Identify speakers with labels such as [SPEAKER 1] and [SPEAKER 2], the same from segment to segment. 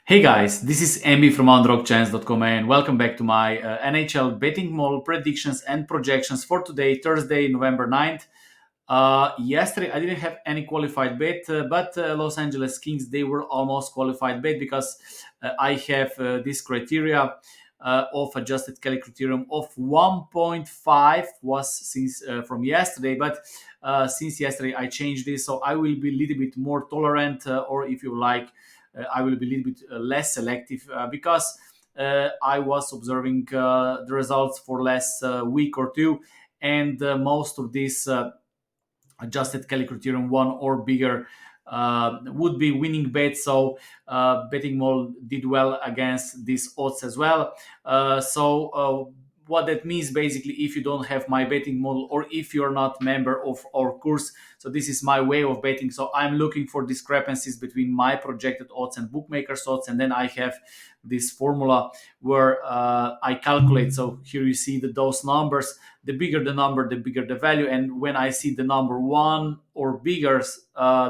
[SPEAKER 1] Hey guys, this is Emmy from underdogchance.com and welcome back to my NHL betting model predictions and projections for today, Thursday, November 9th. Yesterday, I didn't have any qualified bet, but Los Angeles Kings, they were almost qualified bet because I have this criteria of adjusted Kelly criterion of 1.5 was since from yesterday, but since yesterday I changed this, so I will be a little bit more tolerant, or if you like, I will be a little bit less selective because I was observing the results for last week or two, and most of these adjusted Kelly criterion one or bigger would be winning bet. So betting mall did well against these odds as well. What that means basically, if you don't have my betting model or if you're not member of our course, so this is my way of betting. So I'm looking for discrepancies between my projected odds and bookmakers odds, and then I have this formula where I calculate. So here you see those numbers. The bigger the number, the bigger the value. And when I see the number one or bigger,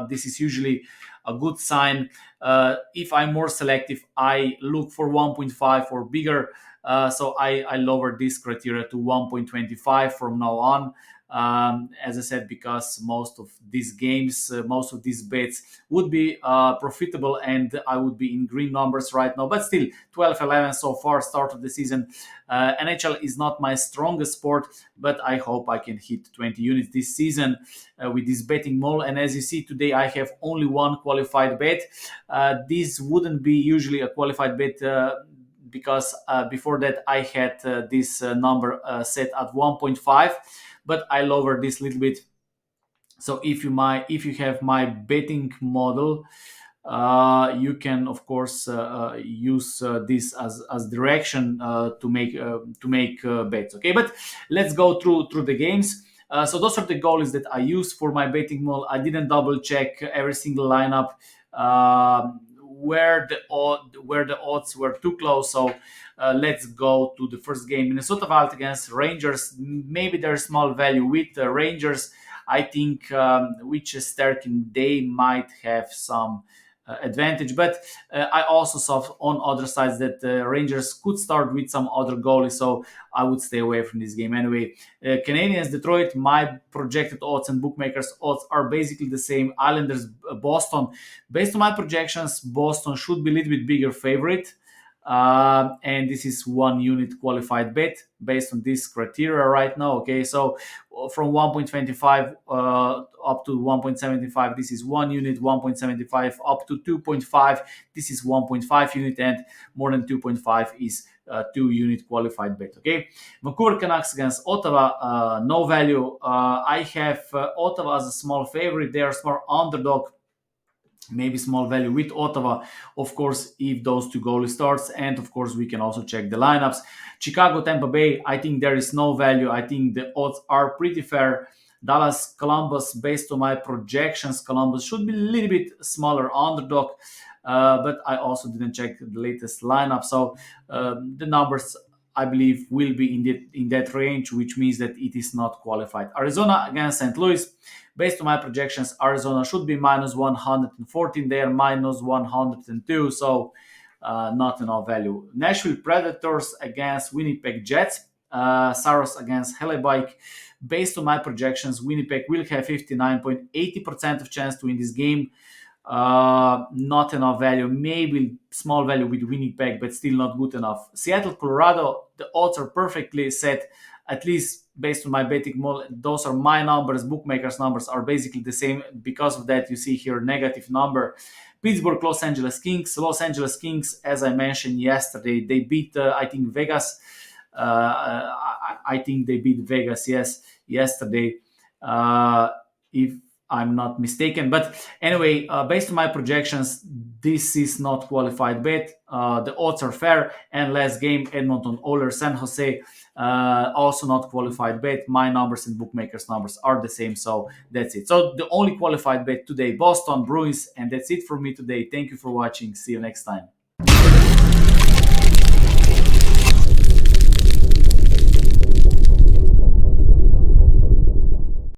[SPEAKER 1] this is usually a good sign. If I'm more selective, I look for 1.5 or bigger. So I lower this criteria to 1.25 from now on. As I said, because most of these games, most of these bets would be profitable and I would be in green numbers right now. But still, 12-11 so far, start of the season. NHL is not my strongest sport, but I hope I can hit 20 units this season with this betting model. And as you see today, I have only one qualified bet. This wouldn't be usually a qualified bet. Because before that I had this number set at 1.5, but I lowered this a little bit. So if you have my betting model, you can of course use this as direction to make bets. Okay, but let's go through the games. So those are the goalies that I use for my betting model. I didn't double check every single lineup where the odds were too close. So let's go to the first game. Minnesota Wild against Rangers. Maybe there's small value with the Rangers. I think with Shesterkin they might have some advantage. But I also saw on other sides that the Rangers could start with some other goalies, so I would stay away from this game anyway. Canadians, Detroit, my projected odds and bookmakers odds are basically the same. Islanders, Boston. Based on my projections, Boston should be a little bit bigger favorite. And this is one unit qualified bet based on this criteria right now. Okay, so from 1.25 up to 1.75, this is one unit. 1.75 up to 2.5, this is 1.5 unit, and more than 2.5 is 2 unit qualified bet. Okay, Vancouver Canucks against Ottawa, no value. I have Ottawa as a small favorite. They are small underdog, maybe small value with Ottawa, of course, if those two goalies starts. And of course, we can also check the lineups. Chicago, Tampa Bay, I think there is no value. I think the odds are pretty fair. Dallas, Columbus, based on my projections, Columbus should be a little bit smaller underdog. But I also didn't check the latest lineup. So the numbers, I believe, will be in that range, which means that it is not qualified. Arizona against St. Louis. Based on my projections, Arizona should be minus 114. They are minus 102, so not enough value. Nashville Predators against Winnipeg Jets. Saros against Hellebuck. Based on my projections, Winnipeg will have 59.80% of chance to win this game. Not enough value, maybe small value with Winnipeg, but still not good enough. Seattle, Colorado, the odds are perfectly set, at least based on my betting model. Those are my numbers. Bookmakers numbers are basically the same. Because of that, you see here negative number. Pittsburgh, Los Angeles Kings. Los Angeles Kings, as I mentioned yesterday, they beat I think Vegas. I think they beat Vegas, yes, yesterday. If I'm not mistaken. But anyway, based on my projections, this is not qualified bet. The odds are fair. And last game, Edmonton Oilers, San Jose, also not qualified bet. My numbers and bookmakers numbers are the same. So that's it. So the only qualified bet today, Boston Bruins. And that's it for me today. Thank you for watching. See you next time.